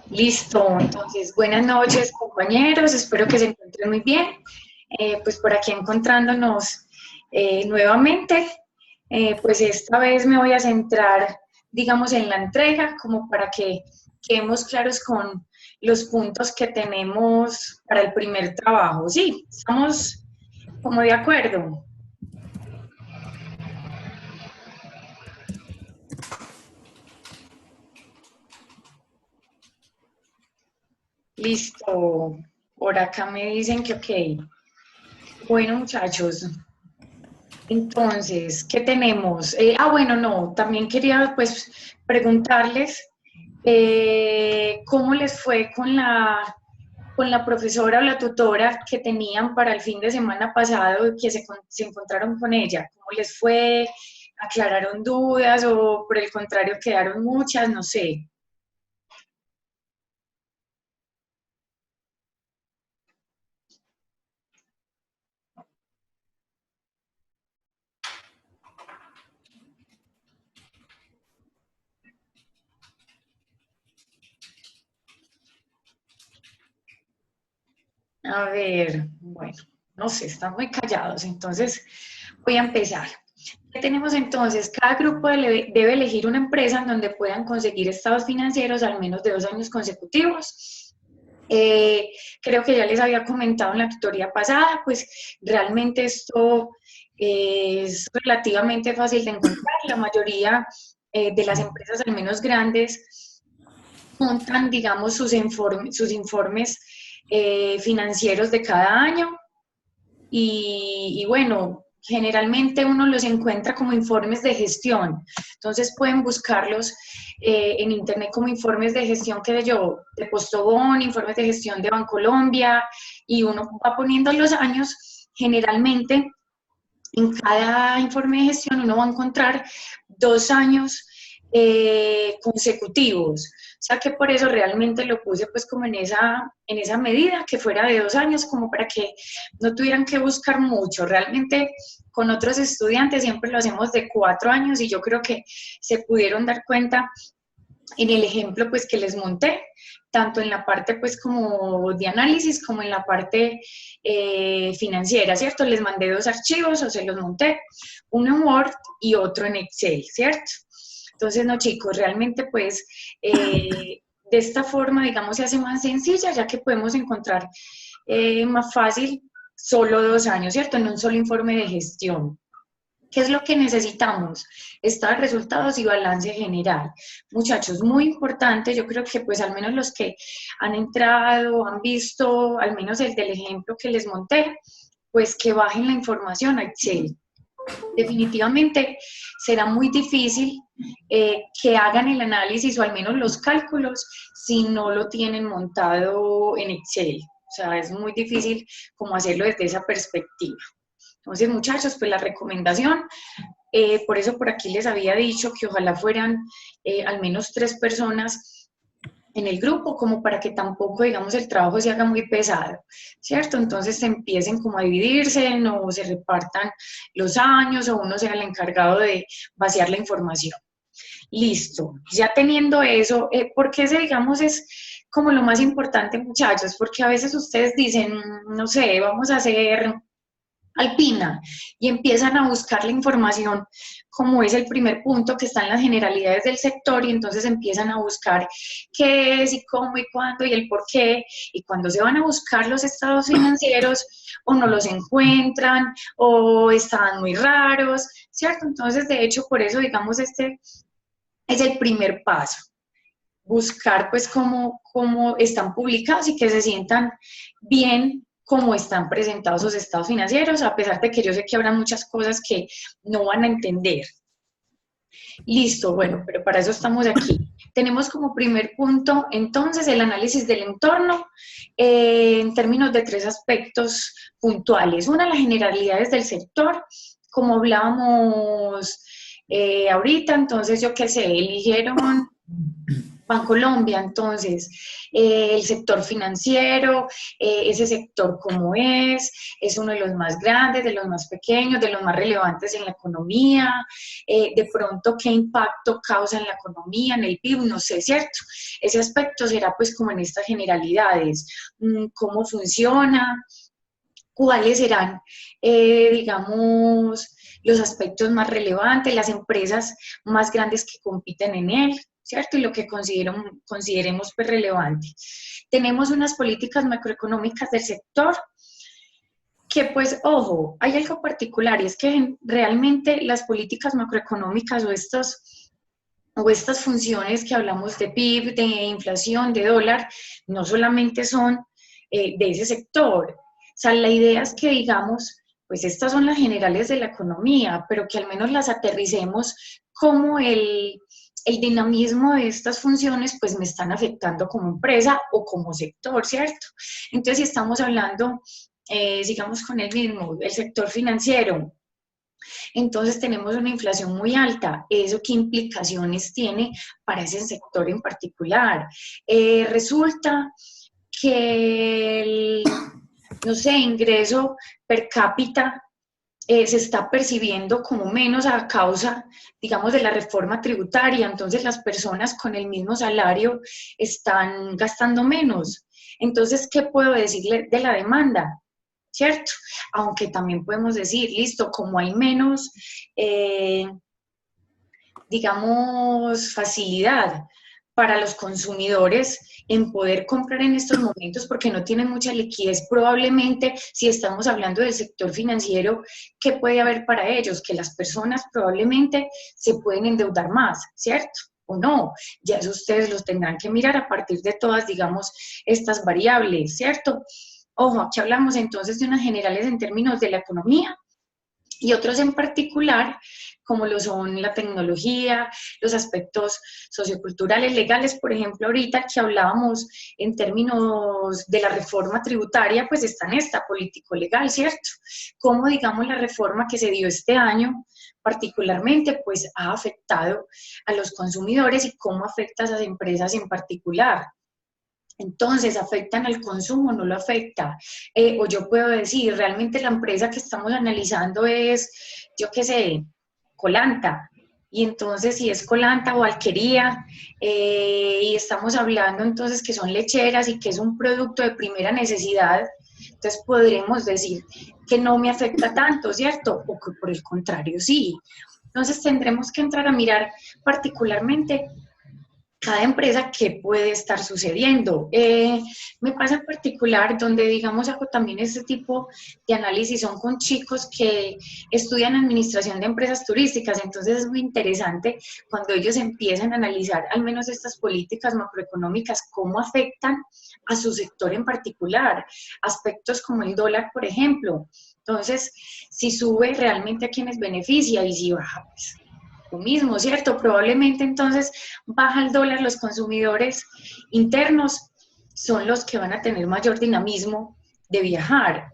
Listo, entonces buenas noches compañeros, espero que se encuentren muy bien. Pues por aquí encontrándonos nuevamente, pues esta vez me voy a centrar, digamos, en la entrega, como para que quedemos claros con los puntos que tenemos para el primer trabajo. Sí, estamos como de acuerdo. Listo, por acá me dicen que ok. Bueno, muchachos, entonces, ¿qué tenemos? Bueno, no, también quería pues preguntarles cómo les fue con la profesora o la tutora que tenían para el fin de semana pasado que se encontraron con ella. ¿Cómo les fue? ¿Aclararon dudas o por el contrario quedaron muchas? No sé. A ver, bueno, no sé, están muy callados, entonces voy a empezar. ¿Qué tenemos entonces? Cada grupo debe elegir una empresa en donde puedan conseguir estados financieros al menos de 2 años consecutivos. Eh, Creo que ya les había comentado en la tutoría pasada, pues realmente esto es relativamente fácil de encontrar. La mayoría de las empresas, al menos grandes, montan, digamos, sus informes financieros de cada año y bueno, generalmente uno los encuentra como informes de gestión. Entonces pueden buscarlos en internet como informes de gestión, que yo, de Postobón, informes de gestión de Bancolombia, y uno va poniendo los años. Generalmente en cada informe de gestión uno va a encontrar 2 años consecutivos. O sea que por eso realmente lo puse pues como en esa medida, que fuera de 2 años, como para que no tuvieran que buscar mucho. Realmente con otros estudiantes siempre lo hacemos de 4 años y yo creo que se pudieron dar cuenta en el ejemplo pues que les monté, tanto en la parte pues como de análisis como en la parte financiera, ¿cierto? Les mandé dos archivos o se los monté, uno en Word y otro en Excel, ¿cierto? Entonces, no chicos, realmente pues de esta forma, digamos, se hace más sencilla, ya que podemos encontrar más fácil solo 2 años, ¿cierto? En un solo informe de gestión. ¿Qué es lo que necesitamos? Estado de resultados y balance general. Muchachos, muy importante, yo creo que pues al menos los que han entrado, han visto, al menos el del ejemplo que les monté, pues que bajen la información a Excel. Definitivamente será muy difícil que hagan el análisis o al menos los cálculos si no lo tienen montado en Excel. O sea, es muy difícil como hacerlo desde esa perspectiva. Entonces, muchachos, pues la recomendación, por eso por aquí les había dicho que ojalá fueran al menos 3 personas en el grupo, como para que tampoco, digamos, el trabajo se haga muy pesado, ¿cierto? Entonces se empiecen como a dividirse, no se repartan los años o uno sea el encargado de vaciar la información. Listo, ya teniendo eso, porque ese, digamos, es como lo más importante, muchachos, porque a veces ustedes dicen, no sé, vamos a hacer alpina y empiezan a buscar la información como es el primer punto que está en las generalidades del sector y entonces empiezan a buscar qué es y cómo y cuándo y el por qué y cuando se van a buscar los estados financieros o no los encuentran o están muy raros, ¿cierto? Entonces de hecho por eso digamos este es el primer paso, buscar pues cómo están publicados y que se sientan bien como están presentados sus estados financieros, a pesar de que yo sé que habrá muchas cosas que no van a entender. Listo, bueno, pero para eso estamos aquí. Tenemos como primer punto entonces el análisis del entorno en términos de 3 aspectos puntuales. Una, las generalidades del sector, como hablábamos ahorita, entonces yo qué sé, eligieron Bancolombia, entonces, el sector financiero, ese sector como es uno de los más grandes, de los más pequeños, de los más relevantes en la economía, de pronto qué impacto causa en la economía, en el PIB, no sé, ¿cierto? Ese aspecto será pues como en estas generalidades, cómo funciona, cuáles serán, digamos, los aspectos más relevantes, las empresas más grandes que compiten en él, ¿cierto? Y lo que consideremos pues, relevante. Tenemos unas políticas macroeconómicas del sector que pues, ojo, hay algo particular y es que realmente las políticas macroeconómicas o estas funciones que hablamos de PIB, de inflación, de dólar, no solamente son de ese sector. O sea, la idea es que digamos, pues estas son las generales de la economía, pero que al menos las aterricemos como el dinamismo de estas funciones pues me están afectando como empresa o como sector, ¿cierto? Entonces, si estamos hablando, sigamos con el mismo, el sector financiero, entonces tenemos una inflación muy alta. ¿Eso qué implicaciones tiene para ese sector en particular? Resulta que el, no sé, ingreso per cápita se está percibiendo como menos a causa, digamos, de la reforma tributaria. Entonces las personas con el mismo salario están gastando menos. Entonces, ¿qué puedo decirle de la demanda? ¿Cierto? Aunque también podemos decir, listo, como hay menos, digamos, facilidad para los consumidores en poder comprar en estos momentos porque no tienen mucha liquidez, probablemente si estamos hablando del sector financiero, ¿qué puede haber para ellos? Que las personas probablemente se pueden endeudar más, ¿cierto? O no, ya eso ustedes los tendrán que mirar a partir de todas, digamos, estas variables, ¿cierto? Ojo, aquí hablamos entonces de unas generales en términos de la economía y otros en particular, como lo son la tecnología, los aspectos socioculturales, legales, por ejemplo, ahorita que hablábamos en términos de la reforma tributaria, pues está en esta político-legal, ¿cierto? Cómo, digamos, la reforma que se dio este año, particularmente, pues ha afectado a los consumidores y cómo afecta a esas empresas en particular. Entonces, ¿afectan al consumo? ¿No lo afecta? O yo puedo decir, realmente la empresa que estamos analizando es, yo qué sé, Colanta. Y entonces, si es Colanta o Alquería, y estamos hablando entonces que son lecheras y que es un producto de primera necesidad, entonces podremos decir que no me afecta tanto, ¿cierto? O que por el contrario, sí. Entonces, tendremos que entrar a mirar particularmente cada empresa qué puede estar sucediendo. Me pasa en particular donde, digamos, hago también este tipo de análisis, son con chicos que estudian administración de empresas turísticas, entonces es muy interesante cuando ellos empiezan a analizar al menos estas políticas macroeconómicas, cómo afectan a su sector en particular, aspectos como el dólar, por ejemplo. Entonces, si sube, realmente a quienes beneficia y si baja, pues lo mismo, ¿cierto? Probablemente entonces baja el dólar, los consumidores internos son los que van a tener mayor dinamismo de viajar,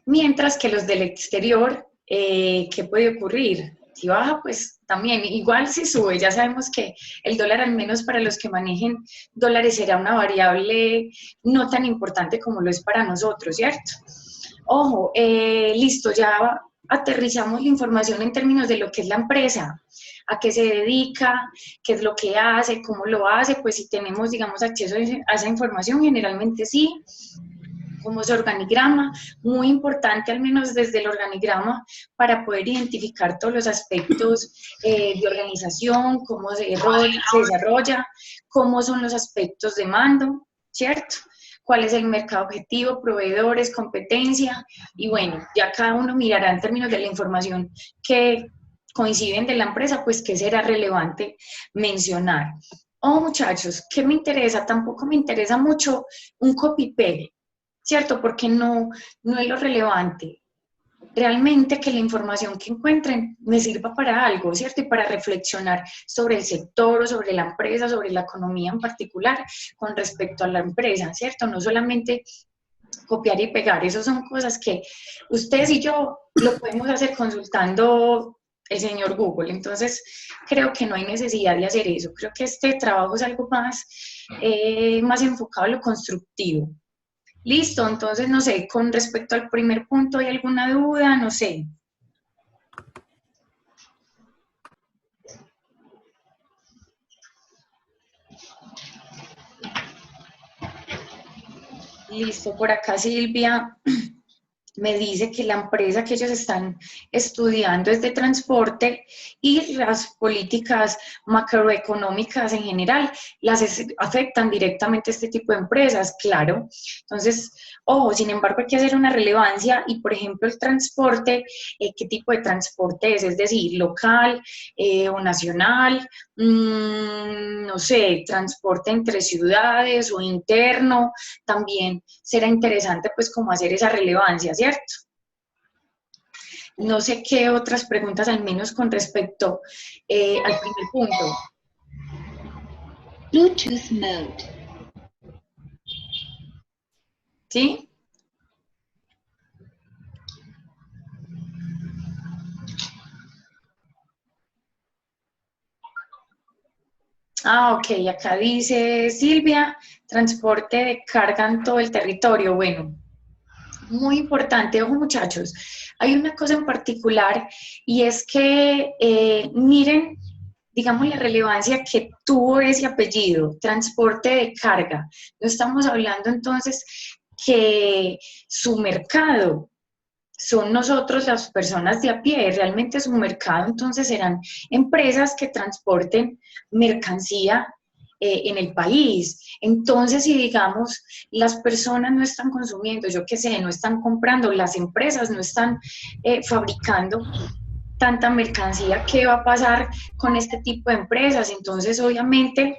mientras que los del exterior, ¿qué puede ocurrir? Si baja, pues también, igual si sube, ya sabemos que el dólar, al menos para los que manejen dólares, será una variable no tan importante como lo es para nosotros, ¿cierto? Ojo, listo, ya aterrizamos la información en términos de lo que es la empresa, a qué se dedica, qué es lo que hace, cómo lo hace, pues si tenemos, digamos, acceso a esa información, generalmente sí, como su organigrama, muy importante al menos desde el organigrama para poder identificar todos los aspectos de organización, cómo se desarrolla, cómo son los aspectos de mando, ¿cierto? Cuál es el mercado objetivo, proveedores, competencia, y bueno, ya cada uno mirará en términos de la información que coinciden de la empresa, pues qué será relevante mencionar. Oh, muchachos, ¿qué me interesa? Tampoco me interesa mucho un copy-paste, ¿cierto? Porque no es lo relevante. Realmente que la información que encuentren me sirva para algo, ¿cierto? Y para reflexionar sobre el sector o sobre la empresa, sobre la economía en particular con respecto a la empresa, ¿cierto? No solamente copiar y pegar, esas son cosas que ustedes y yo lo podemos hacer consultando el señor Google. Entonces, creo que no hay necesidad de hacer eso. Creo que este trabajo es algo más enfocado a lo constructivo. Listo, entonces, no sé, con respecto al primer punto, ¿hay alguna duda? No sé. Listo, por acá Silvia me dice que la empresa que ellos están estudiando es de transporte y las políticas macroeconómicas en general afectan directamente a este tipo de empresas, claro. Entonces, ojo, sin embargo, hay que hacer una relevancia y, por ejemplo, el transporte, ¿qué tipo de transporte es? Es decir, local o nacional, no sé, transporte entre ciudades o interno, también será interesante pues como hacer esa relevancia, ¿cierto? No sé qué otras preguntas al menos con respecto al primer punto. Bluetooth mode. ¿Sí? Ah, ok, acá dice Silvia, transporte de carga en todo el territorio. Bueno, muy importante, ojo muchachos, hay una cosa en particular y es que miren, digamos, la relevancia que tuvo ese apellido, transporte de carga. No estamos hablando entonces que su mercado son nosotros las personas de a pie, realmente su mercado entonces serán empresas que transporten mercancía en el país. Entonces, si digamos, las personas no están consumiendo, yo qué sé, no están comprando, las empresas no están fabricando tanta mercancía, ¿qué va a pasar con este tipo de empresas? Entonces, obviamente,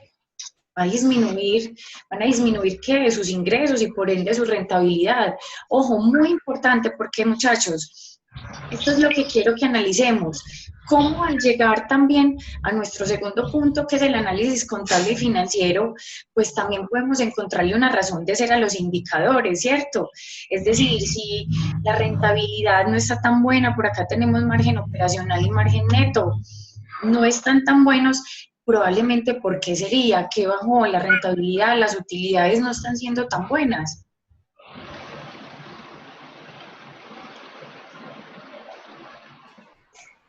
van a disminuir ¿qué? Sus ingresos y por ende su rentabilidad. Ojo, muy importante porque muchachos, esto es lo que quiero que analicemos. ¿Cómo al llegar también a nuestro segundo punto, que es el análisis contable y financiero, pues también podemos encontrarle una razón de ser a los indicadores, ¿cierto? Es decir, si la rentabilidad no está tan buena, por acá tenemos margen operacional y margen neto, no están tan buenos, probablemente porque sería que bajo la rentabilidad, las utilidades no están siendo tan buenas.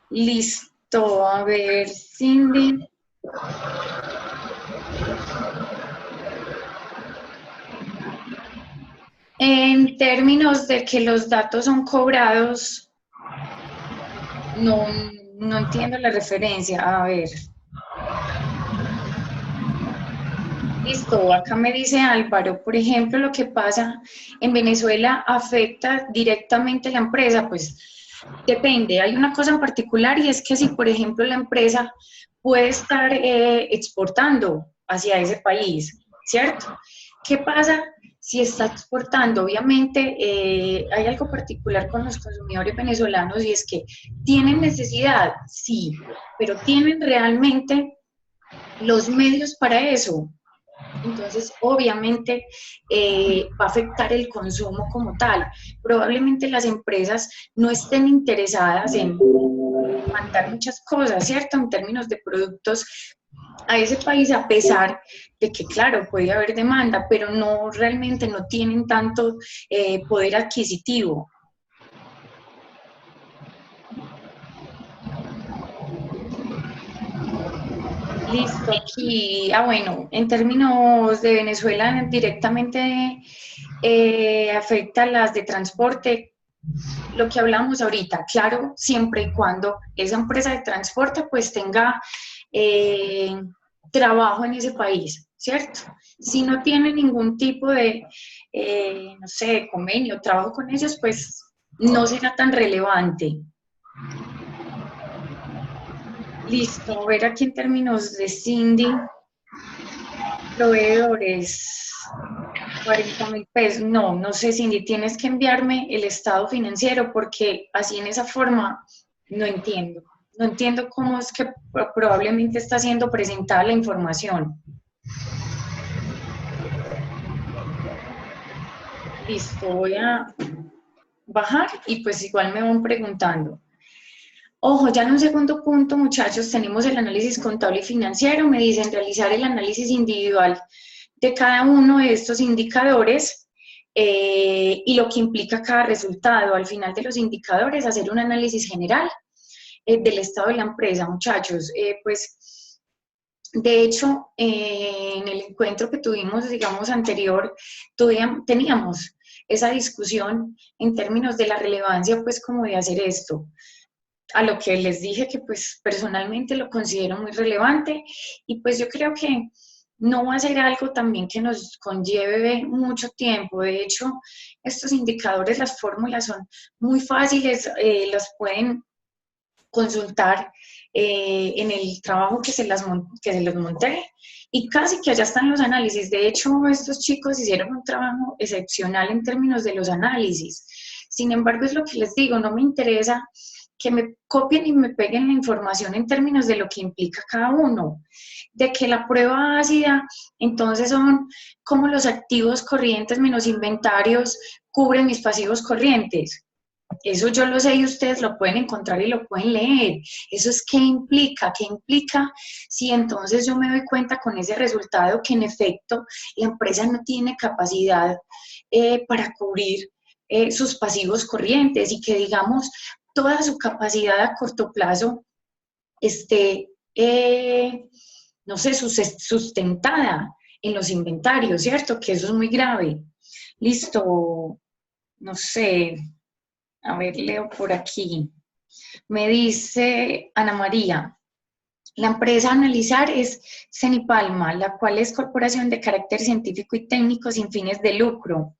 Listo, a ver, Cindy. En términos de que los datos son cobrados, no, no entiendo la referencia. A ver. Listo, acá me dice Álvaro, por ejemplo, lo que pasa en Venezuela afecta directamente a la empresa, pues depende, hay una cosa en particular y es que si, por ejemplo, la empresa puede estar exportando hacia ese país, ¿cierto? ¿Qué pasa si está exportando? Obviamente hay algo particular con los consumidores venezolanos y es que tienen necesidad, sí, pero tienen realmente los medios para eso. Entonces, obviamente, va a afectar el consumo como tal. Probablemente las empresas no estén interesadas en mandar muchas cosas, ¿cierto? En términos de productos a ese país, a pesar de que, claro, puede haber demanda, pero no realmente no tienen tanto poder adquisitivo. Listo, aquí, bueno, en términos de Venezuela directamente afecta las de transporte, lo que hablamos ahorita, claro, siempre y cuando esa empresa de transporte pues tenga eh, trabajo en ese país, ¿cierto? Si no tiene ningún tipo de, no sé, convenio, trabajo con ellos, pues no será tan relevante. Listo, a ver aquí en términos de Cindy, proveedores, 40.000 pesos. No, no sé, Cindy, tienes que enviarme el estado financiero porque así en esa forma no entiendo. No entiendo cómo es que probablemente está siendo presentada la información. Listo, voy a bajar y pues igual me van preguntando. Ojo, ya en un segundo punto, muchachos, tenemos el análisis contable y financiero. Me dicen realizar el análisis individual de cada uno de estos indicadores y lo que implica cada resultado. Al final de los indicadores, hacer un análisis general del estado de la empresa, muchachos. Pues, de hecho, en el encuentro que tuvimos, digamos, anterior, teníamos esa discusión en términos de la relevancia, pues, como de hacer esto. A lo que les dije que pues personalmente lo considero muy relevante y pues yo creo que no va a ser algo también que nos conlleve mucho tiempo. De hecho, estos indicadores, las fórmulas son muy fáciles, las pueden consultar en el trabajo que se los monté y casi que allá están los análisis. De hecho, estos chicos hicieron un trabajo excepcional en términos de los análisis. Sin embargo, es lo que les digo, no me interesa que me copien y me peguen la información en términos de lo que implica cada uno. De que la prueba ácida, entonces son como los activos corrientes menos inventarios cubren mis pasivos corrientes. Eso yo lo sé y ustedes lo pueden encontrar y lo pueden leer. Eso es qué implica si entonces yo me doy cuenta con ese resultado que en efecto la empresa no tiene capacidad para cubrir sus pasivos corrientes y que digamos toda su capacidad a corto plazo esté, no sé, sustentada en los inventarios, ¿cierto? Que eso es muy grave. Listo, no sé, a ver, leo por aquí. Me dice Ana María, la empresa a analizar es Cenipalma, la cual es corporación de carácter científico y técnico sin fines de lucro,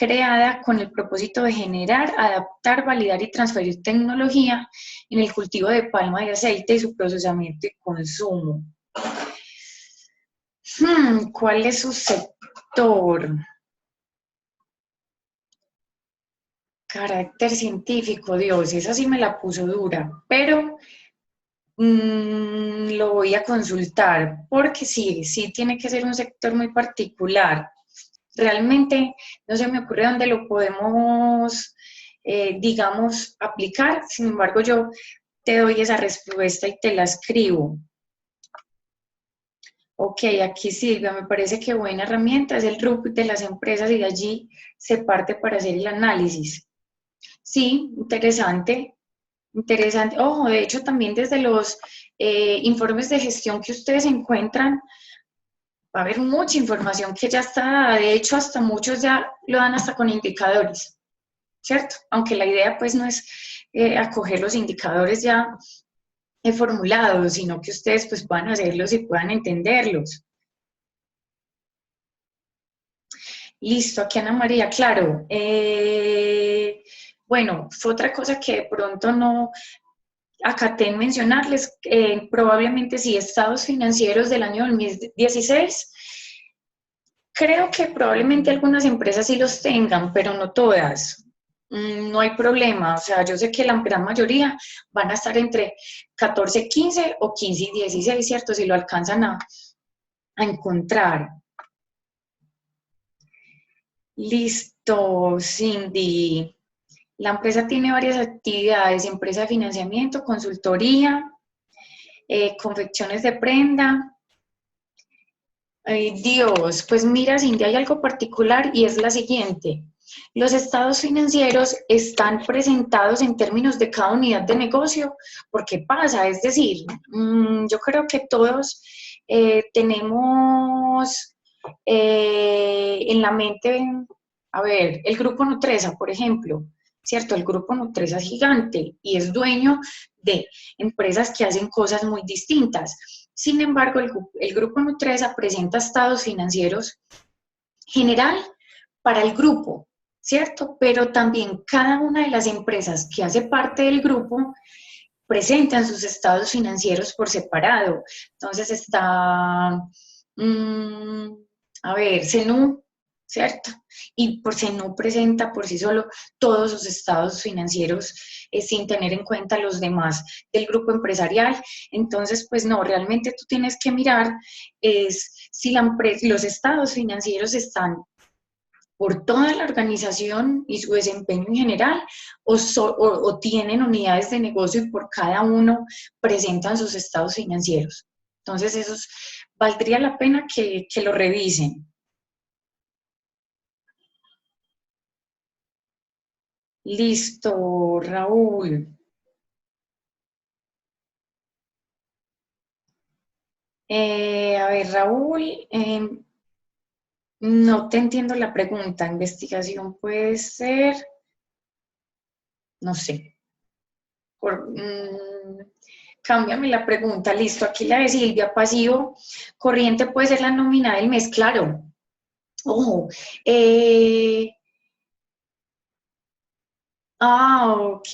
creada con el propósito de generar, adaptar, validar y transferir tecnología en el cultivo de palma de aceite y su procesamiento y consumo. ¿Cuál es su sector? Carácter científico, Dios, esa sí me la puso dura, pero lo voy a consultar porque sí tiene que ser un sector muy particular. Realmente no se me ocurre dónde lo podemos, digamos, aplicar. Sin embargo, yo te doy esa respuesta y te la escribo. Ok, aquí Silvia, me parece que buena herramienta es el RUP de las empresas y de allí se parte para hacer el análisis. Sí, interesante, interesante. Ojo, de hecho también desde los informes de gestión que ustedes encuentran, va a haber mucha información que ya está dada. De hecho, hasta muchos ya lo dan hasta con indicadores, ¿cierto? Aunque la idea pues no es acoger los indicadores ya formulados, sino que ustedes pues puedan hacerlos y puedan entenderlos. Listo, aquí Ana María, claro. Bueno, fue otra cosa que de pronto no acaté en mencionarles, probablemente sí, estados financieros del año 2016. Creo que probablemente algunas empresas sí los tengan, pero no todas. No hay problema, o sea, yo sé que la gran mayoría van a estar entre 14, 15 o 15 y 16, ¿cierto? Si lo alcanzan a encontrar. Listo, Cindy. La empresa tiene varias actividades, empresa de financiamiento, consultoría, confecciones de prenda. Ay, Dios, pues mira, Cindy, hay algo particular y es la siguiente. Los estados financieros están presentados en términos de cada unidad de negocio, porque pasa, es decir, yo creo que todos tenemos en la mente, a ver, el grupo Nutresa, por ejemplo, ¿cierto? El grupo Nutresa es gigante y es dueño de empresas que hacen cosas muy distintas. Sin embargo, el grupo Nutresa presenta estados financieros general para el grupo, ¿cierto? Pero también cada una de las empresas que hace parte del grupo presentan sus estados financieros por separado. Entonces está, a ver, Cenú, ¿cierto? Y por Cenú presenta por sí solo todos sus estados financieros sin tener en cuenta los demás del grupo empresarial. Entonces, pues no, realmente tú tienes que mirar es si los estados financieros están por toda la organización y su desempeño en general, o tienen unidades de negocio y por cada uno presentan sus estados financieros. Entonces, valdría la pena que lo revisen. Listo, Raúl. A ver, Raúl, no te entiendo la pregunta. Investigación puede ser, no sé. Cámbiame la pregunta. Listo, aquí la de Silvia. Pasivo corriente puede ser la nómina del mes, claro. Ojo. Ok.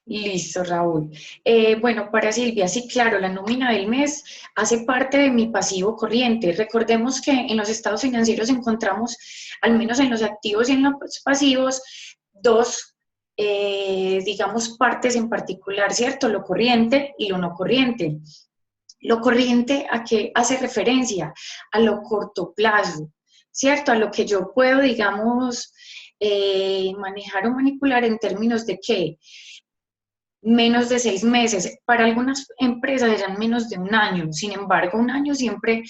Listo, Raúl. Bueno, para Silvia, sí, claro, la nómina del mes hace parte de mi pasivo corriente. Recordemos que en los estados financieros encontramos, al menos en los activos y en los pasivos, dos, digamos, partes en particular, ¿cierto? Lo corriente y lo no corriente. Lo corriente, ¿a qué hace referencia? A lo corto plazo, ¿cierto? A lo que yo puedo, digamos, manejar o manipular en términos de qué, menos de 6 meses. Para algunas empresas eran menos de un año. Sin embargo, un año siempre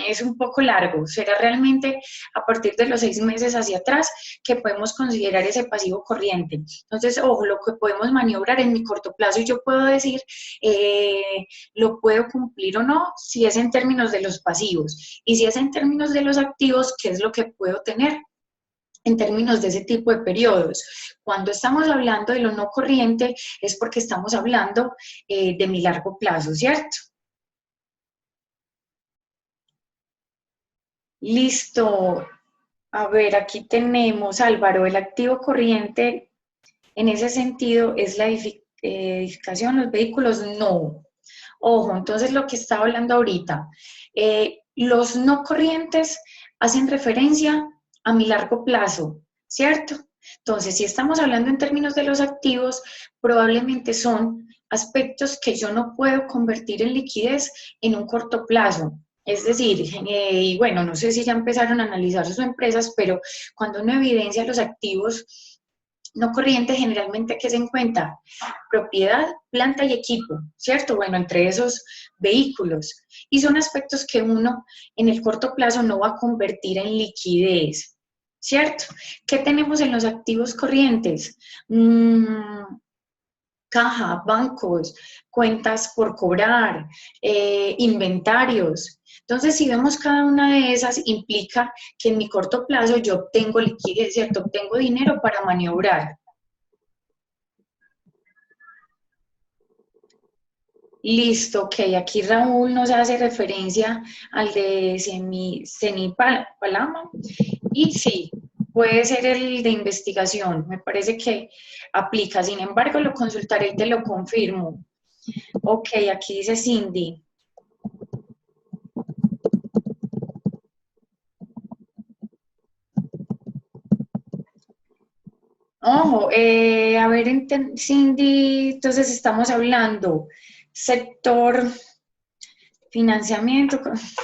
es un poco largo. Será realmente a partir de los 6 meses hacia atrás que podemos considerar ese pasivo corriente. Entonces, ojo, lo que podemos maniobrar en mi corto plazo y yo puedo decir, lo puedo cumplir o no, si es en términos de los pasivos. Y si es en términos de los activos, ¿qué es lo que puedo tener en términos de ese tipo de periodos? Cuando estamos hablando de lo no corriente es porque estamos hablando de mi largo plazo, ¿cierto? Listo. A ver, aquí tenemos, Álvaro, el activo corriente en ese sentido es la edificación, los vehículos, no. Ojo, entonces lo que estaba hablando ahorita, los no corrientes hacen referencia a mi largo plazo, ¿cierto? Entonces, si estamos hablando en términos de los activos, probablemente son aspectos que yo no puedo convertir en liquidez en un corto plazo. Es decir, y bueno, no sé si ya empezaron a analizar sus empresas, pero cuando uno evidencia los activos no corriente, generalmente, ¿qué se encuentra? Propiedad, planta y equipo, ¿cierto? Bueno, entre esos vehículos. Y son aspectos que uno en el corto plazo no va a convertir en liquidez, ¿cierto? ¿Qué tenemos en los activos corrientes? Caja, bancos, cuentas por cobrar, inventarios. Entonces, si vemos cada una de esas, implica que en mi corto plazo yo obtengo liquidez, ¿cierto? Obtengo dinero para maniobrar. Listo, ok. Aquí Raúl nos hace referencia al de Palama. Y sí, puede ser el de investigación. Me parece que aplica. Sin embargo, lo consultaré y te lo confirmo. Ok, aquí dice Cindy. Ojo, a ver, Cindy, entonces estamos hablando sector financiamiento,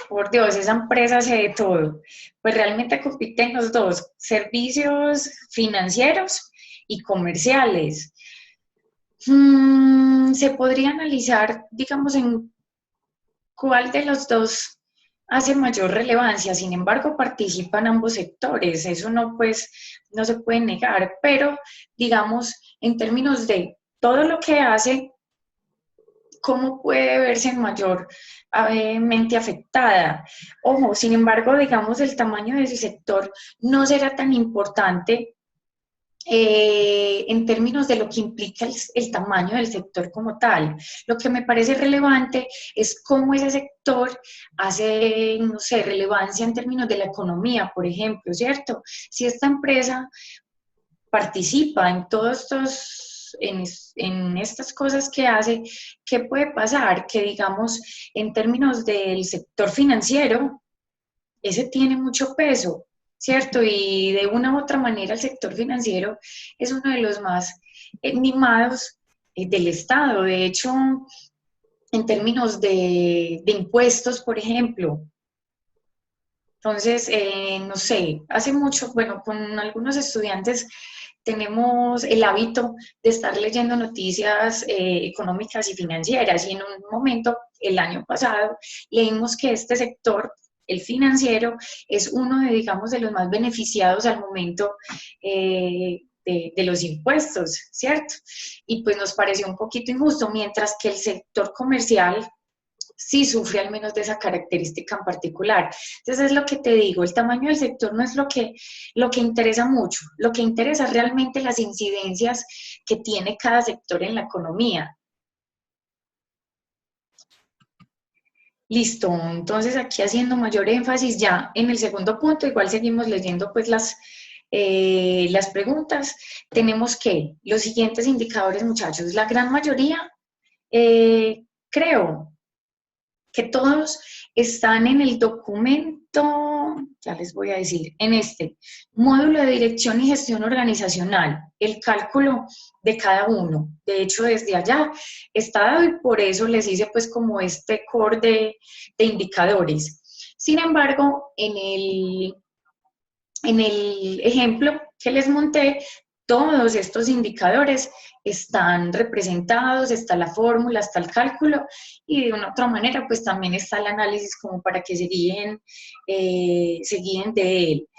por Dios, esa empresa hace de todo. Pues realmente compiten los dos, servicios financieros y comerciales. Se podría analizar, digamos, en cuál de los dos hace mayor relevancia. Sin embargo, participan ambos sectores. Eso no, pues, no se puede negar, pero digamos, en términos de todo lo que hace, ¿cómo puede verse mayormente afectada? Ojo, sin embargo, digamos, el tamaño de ese sector no será tan importante en términos de lo que implica el tamaño del sector como tal. Lo que me parece relevante es cómo ese sector hace, no sé, relevancia en términos de la economía, por ejemplo, ¿cierto? Si esta empresa participa en todos en estas cosas que hace, ¿qué puede pasar? Que digamos, en términos del sector financiero, ese tiene mucho peso, ¿cierto? Y de una u otra manera el sector financiero es uno de los más mimados del Estado. De hecho, en términos de impuestos, por ejemplo, Entonces, no sé, hace mucho, bueno, con algunos estudiantes tenemos el hábito de estar leyendo noticias económicas y financieras y en un momento, el año pasado, leímos que este sector, el financiero, es uno de, digamos, de los más beneficiados al momento de los impuestos, ¿cierto? Y pues nos pareció un poquito injusto, mientras que el sector comercial sí sufre al menos de esa característica en particular. Entonces es lo que te digo, el tamaño del sector no es lo que interesa mucho, lo que interesa es realmente las incidencias que tiene cada sector en la economía. Listo, entonces aquí haciendo mayor énfasis ya en el segundo punto, igual seguimos leyendo pues las preguntas, tenemos que los siguientes indicadores, muchachos, la gran mayoría, creo, que todos están en el documento, ya les voy a decir, en este módulo de dirección y gestión organizacional, el cálculo de cada uno. De hecho, desde allá está dado y por eso les hice pues como este core de indicadores. Sin embargo, en el ejemplo que les monté, todos estos indicadores están representados, está la fórmula, está el cálculo y de una otra manera pues también está el análisis como para que se guíen de él.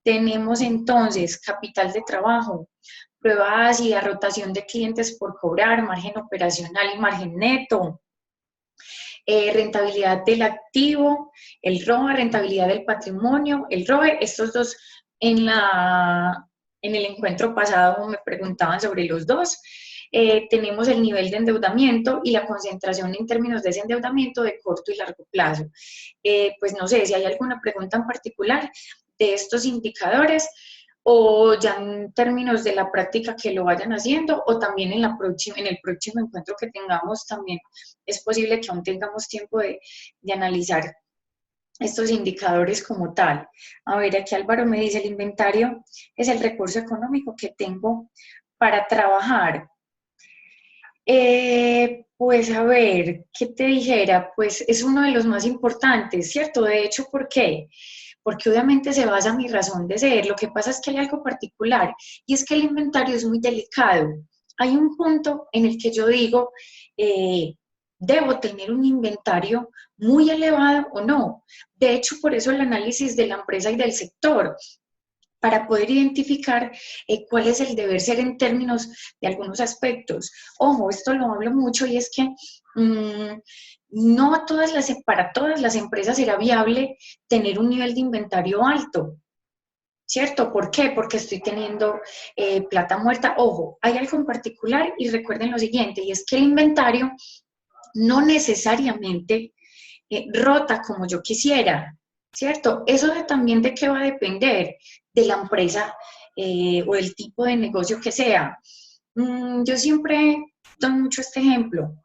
Tenemos entonces capital de trabajo, prueba ácida, rotación de clientes por cobrar, margen operacional y margen neto, rentabilidad del activo, el ROA, rentabilidad del patrimonio, el ROE, estos dos en el encuentro pasado me preguntaban sobre los dos. Tenemos el nivel de endeudamiento y la concentración en términos de ese endeudamiento de corto y largo plazo. Pues no sé si hay alguna pregunta en particular de estos indicadores o ya en términos de la práctica que lo vayan haciendo o también en el próximo encuentro que tengamos también es posible que aún tengamos tiempo de analizar estos indicadores como tal. A ver, aquí Álvaro me dice, el inventario es el recurso económico que tengo para trabajar. Pues a ver, ¿qué te dijera? Pues es uno de los más importantes, ¿cierto? De hecho, ¿por qué? Porque obviamente se basa en mi razón de ser. Lo que pasa es que hay algo particular y es que el inventario es muy delicado. Hay un punto en el que yo digo, eh, ¿debo tener un inventario muy elevado o no? De hecho, por eso el análisis de la empresa y del sector, para poder identificar cuál es el deber ser en términos de algunos aspectos. Ojo, esto lo hablo mucho y es que no para todas las empresas será viable tener un nivel de inventario alto. ¿Cierto? ¿Por qué? Porque estoy teniendo plata muerta. Ojo, hay algo en particular y recuerden lo siguiente, y es que el inventario no necesariamente rota como yo quisiera, ¿cierto? Eso también de qué va a depender de la empresa o el tipo de negocio que sea. Yo siempre doy mucho este ejemplo.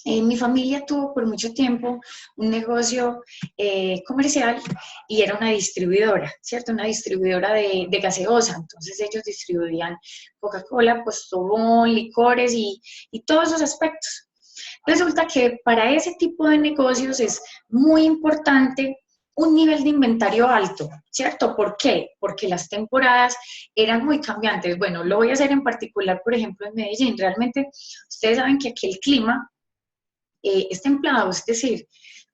Mi familia tuvo por mucho tiempo un negocio comercial y era una distribuidora, ¿cierto? Una distribuidora de gaseosa. Entonces ellos distribuían Coca-Cola, Postobón, licores y todos esos aspectos. Resulta que para ese tipo de negocios es muy importante un nivel de inventario alto, ¿cierto? ¿Por qué? Porque las temporadas eran muy cambiantes. Bueno, lo voy a hacer en particular, por ejemplo, en Medellín. Realmente, ustedes saben que aquí el clima es templado, es decir,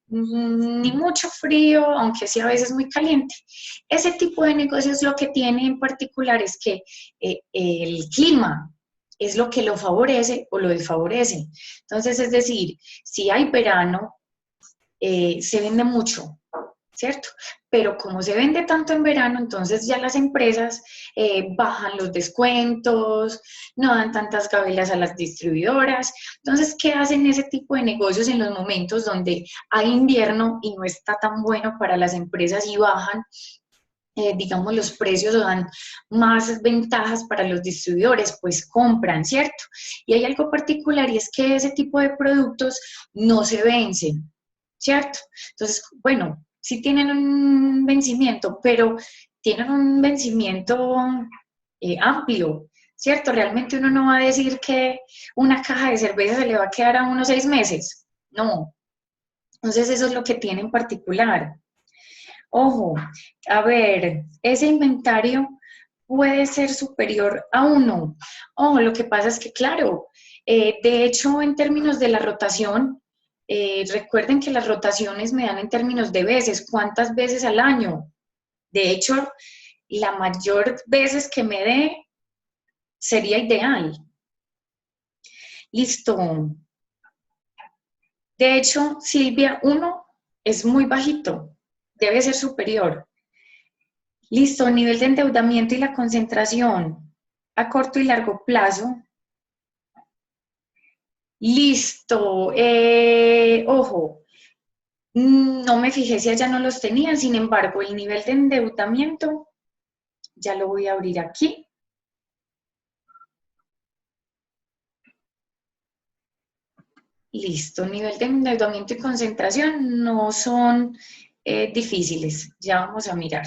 ni mucho frío, aunque sí a veces muy caliente. Ese tipo de negocios lo que tiene en particular es que el clima es lo que lo favorece o lo desfavorece. Entonces, es decir, si hay verano, se vende mucho, ¿cierto? Pero como se vende tanto en verano, entonces ya las empresas bajan los descuentos, no dan tantas gabelas a las distribuidoras. Entonces, ¿qué hacen ese tipo de negocios en los momentos donde hay invierno y no está tan bueno para las empresas y bajan? Digamos, los precios o dan más ventajas para los distribuidores, pues compran, ¿cierto? Y hay algo particular y es que ese tipo de productos no se vencen, ¿cierto? Entonces, bueno, sí tienen un vencimiento, pero tienen un vencimiento amplio, ¿cierto? Realmente uno no va a decir que una caja de cerveza se le va a quedar a unos 6 meses, no. Entonces, eso es lo que tiene en particular. Ojo, a ver, ese inventario puede ser superior a uno. Ojo, lo que pasa es que, claro, de hecho, en términos de la rotación, recuerden que las rotaciones me dan en términos de veces, ¿cuántas veces al año? De hecho, la mayor veces que me dé sería ideal. Listo. De hecho, Silvia, uno es muy bajito, debe ser superior. Listo, nivel de endeudamiento y la concentración a corto y largo plazo. Listo, ojo, no me fijé si allá no los tenían, sin embargo, el nivel de endeudamiento, ya lo voy a abrir aquí. Listo, nivel de endeudamiento y concentración no son difíciles, ya vamos a mirar.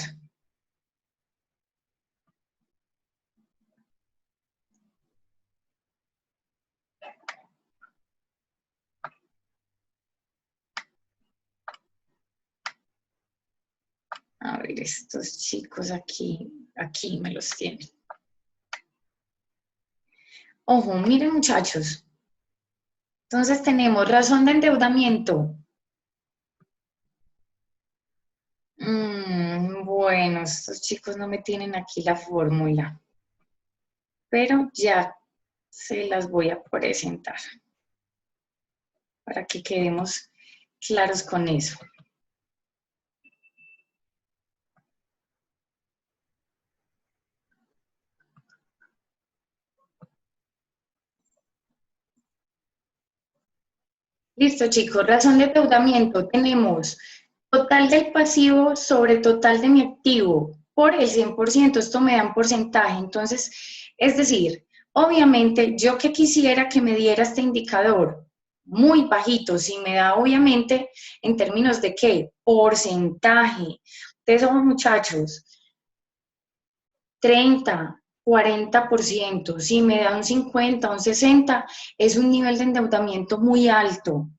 A ver, estos chicos aquí me los tienen. Ojo, miren muchachos. Entonces tenemos razón de endeudamiento. Bueno, estos chicos no me tienen aquí la fórmula, pero ya se las voy a presentar para que quedemos claros con eso. Listo, chicos, razón de endeudamiento. Tenemos total del pasivo sobre total de mi activo por el 100%. Esto me da un porcentaje. Entonces, es decir, obviamente, yo que quisiera que me diera este indicador muy bajito, si me da, obviamente, en términos de qué, porcentaje. Entonces, somos muchachos, 30, 40%. Si me da un 50, un 60, es un nivel de endeudamiento muy alto.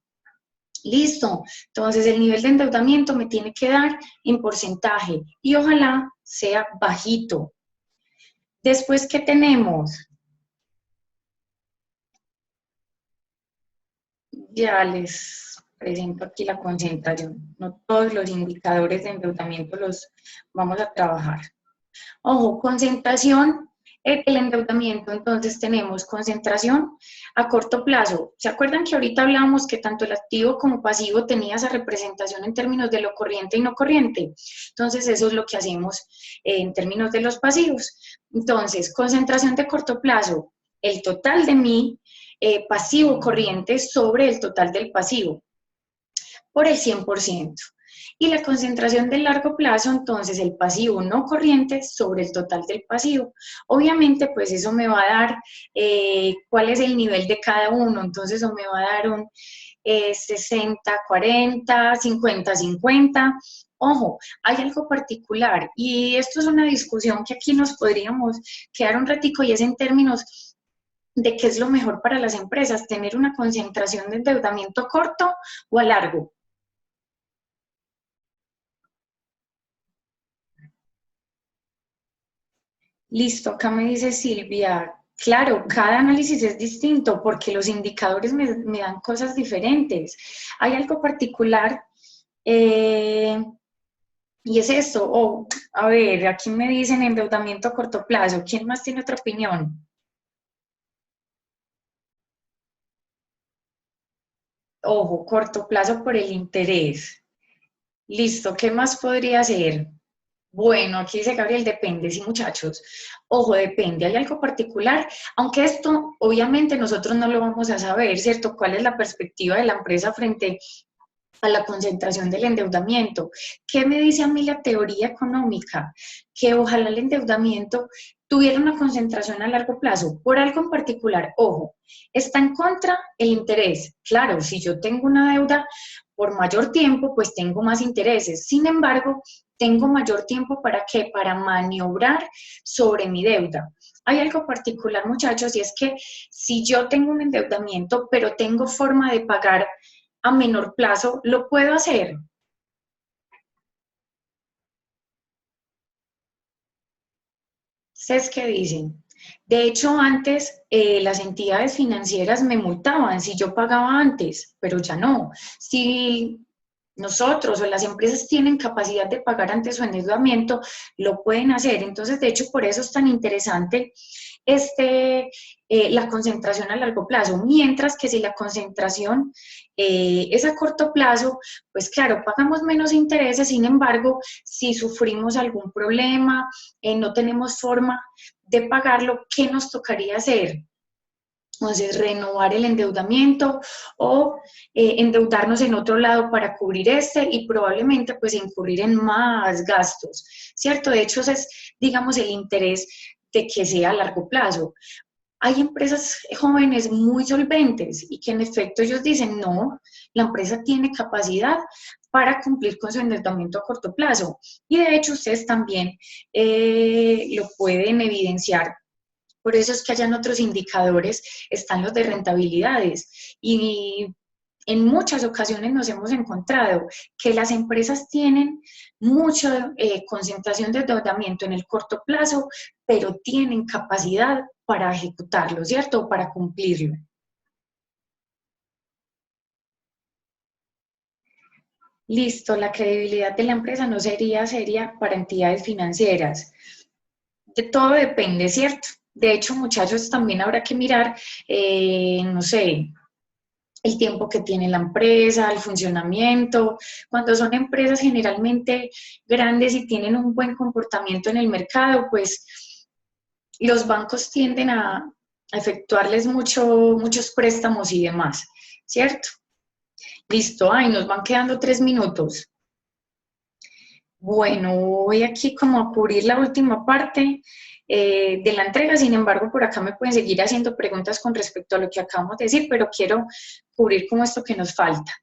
Listo. Entonces, el nivel de endeudamiento me tiene que dar en porcentaje y ojalá sea bajito. Después, ¿qué tenemos? Ya les presento aquí la concentración. No todos los indicadores de endeudamiento los vamos a trabajar. Ojo, concentración, el endeudamiento, entonces tenemos concentración a corto plazo. ¿Se acuerdan que ahorita hablábamos que tanto el activo como pasivo tenía esa representación en términos de lo corriente y no corriente? Entonces, eso es lo que hacemos en términos de los pasivos. Entonces, concentración de corto plazo, el total de mi pasivo corriente sobre el total del pasivo por el 100%. Y la concentración del largo plazo, entonces el pasivo no corriente sobre el total del pasivo. Obviamente, pues eso me va a dar cuál es el nivel de cada uno, entonces eso me va a dar un 60-40, 50-50. Ojo, hay algo particular y esto es una discusión que aquí nos podríamos quedar un ratico y es en términos de qué es lo mejor para las empresas, tener una concentración de endeudamiento corto o a largo. Listo, acá me dice Silvia, claro, cada análisis es distinto porque los indicadores me dan cosas diferentes. Hay algo particular eh, y es esto. Oh, a ver, aquí me dicen endeudamiento a corto plazo. ¿Quién más tiene otra opinión? Ojo, corto plazo por el interés. Listo, ¿qué más podría ser? Bueno, aquí dice Gabriel, depende, sí, muchachos. Ojo, depende, hay algo particular, aunque esto obviamente nosotros no lo vamos a saber, ¿cierto? ¿Cuál es la perspectiva de la empresa frente a la concentración del endeudamiento? ¿Qué me dice a mí la teoría económica? Que ojalá el endeudamiento tuviera una concentración a largo plazo, por algo en particular. Ojo, está en contra el interés. Claro, si yo tengo una deuda por mayor tiempo, pues tengo más intereses. Sin embargo, tengo mayor tiempo para qué? Para maniobrar sobre mi deuda. Hay algo particular, muchachos, y es que si yo tengo un endeudamiento, pero tengo forma de pagar a menor plazo, lo puedo hacer. ¿Ustedes qué dicen? De hecho, antes las entidades financieras me multaban si yo pagaba antes, pero ya no. Si nosotros o las empresas tienen capacidad de pagar antes su endeudamiento, lo pueden hacer. Entonces, de hecho, por eso es tan interesante la concentración a largo plazo, mientras que si la concentración es a corto plazo, pues claro, pagamos menos intereses, sin embargo, si sufrimos algún problema, no tenemos forma de pagarlo, ¿qué nos tocaría hacer? Entonces, renovar el endeudamiento o endeudarnos en otro lado para cubrir este y probablemente pues incurrir en más gastos, ¿cierto? De hecho, ese es, digamos, el interés de que sea a largo plazo. Hay empresas jóvenes muy solventes y que en efecto ellos dicen, no, la empresa tiene capacidad para cumplir con su endeudamiento a corto plazo. Y de hecho ustedes también lo pueden evidenciar. Por eso es que hayan otros indicadores, están los de rentabilidades. Y en muchas ocasiones nos hemos encontrado que las empresas tienen mucha concentración de endeudamiento en el corto plazo, pero tienen capacidad para ejecutarlo, ¿cierto? Para cumplirlo. Listo, la credibilidad de la empresa no sería seria para entidades financieras. De todo depende, ¿cierto? De hecho, muchachos, también habrá que mirar, no sé, el tiempo que tiene la empresa, el funcionamiento. Cuando son empresas generalmente grandes y tienen un buen comportamiento en el mercado, pues los bancos tienden a efectuarles muchos préstamos y demás, ¿cierto? Listo, ay, nos van quedando 3 minutos. Bueno, voy aquí como a cubrir la última parte de la entrega, sin embargo, por acá me pueden seguir haciendo preguntas con respecto a lo que acabamos de decir, pero quiero cubrir como esto que nos falta.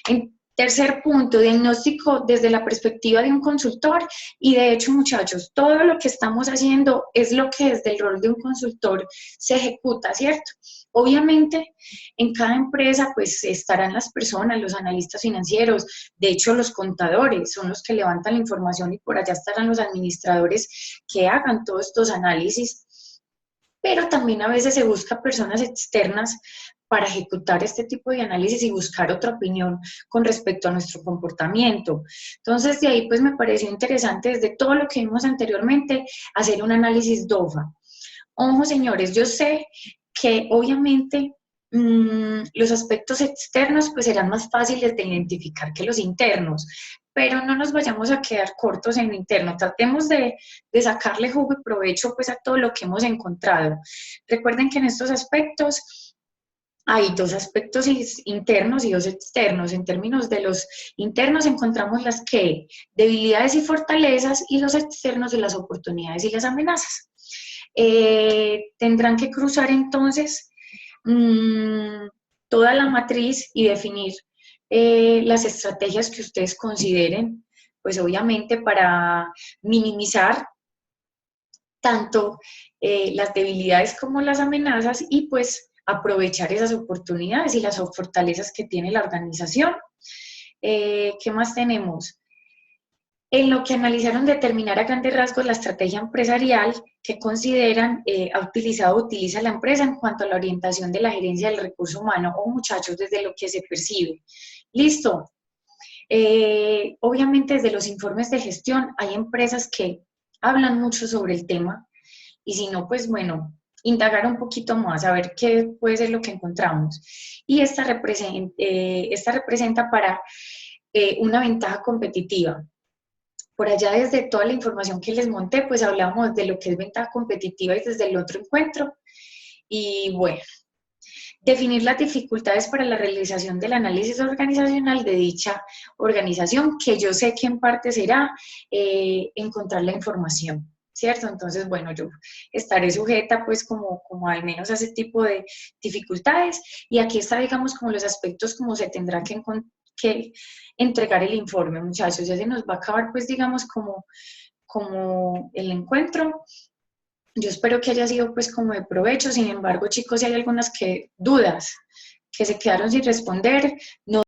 En tercer punto, diagnóstico desde la perspectiva de un consultor y de hecho, muchachos, todo lo que estamos haciendo es lo que desde el rol de un consultor se ejecuta, ¿cierto? Obviamente, en cada empresa pues estarán las personas, los analistas financieros, de hecho los contadores son los que levantan la información y por allá estarán los administradores que hagan todos estos análisis, pero también a veces se busca personas externas para ejecutar este tipo de análisis y buscar otra opinión con respecto a nuestro comportamiento. Entonces, de ahí pues me pareció interesante desde todo lo que vimos anteriormente hacer un análisis DOFA. Ojo, señores, yo sé que obviamente los aspectos externos pues serán más fáciles de identificar que los internos, pero no nos vayamos a quedar cortos en lo interno, tratemos de sacarle jugo y provecho pues a todo lo que hemos encontrado. Recuerden que en estos aspectos hay dos aspectos internos y dos externos. En términos de los internos encontramos las que debilidades y fortalezas y los externos de las oportunidades y las amenazas. Tendrán que cruzar entonces toda la matriz y definir las estrategias que ustedes consideren, pues obviamente para minimizar tanto las debilidades como las amenazas y pues aprovechar esas oportunidades y las fortalezas que tiene la organización. ¿Qué más tenemos? En lo que analizaron determinar a grandes rasgos la estrategia empresarial que consideran ha utilizado o utiliza la empresa en cuanto a la orientación de la gerencia del recurso humano o muchachos desde lo que se percibe. Listo. Obviamente desde los informes de gestión hay empresas que hablan mucho sobre el tema y si no, pues bueno, indagar un poquito más, a ver qué puede ser lo que encontramos. Y esta representa para una ventaja competitiva. Por allá desde toda la información que les monté, pues hablamos de lo que es ventaja competitiva y desde el otro encuentro. Y bueno, definir las dificultades para la realización del análisis organizacional de dicha organización, que yo sé que en parte será encontrar la información, ¿cierto? Entonces, bueno, yo estaré sujeta pues como al menos a ese tipo de dificultades y aquí está, digamos, como los aspectos como se tendrá que entregar el informe, muchachos, ya se nos va a acabar pues digamos como el encuentro. Yo espero que haya sido pues como de provecho, sin embargo, chicos, si hay algunas dudas que se quedaron sin responder, no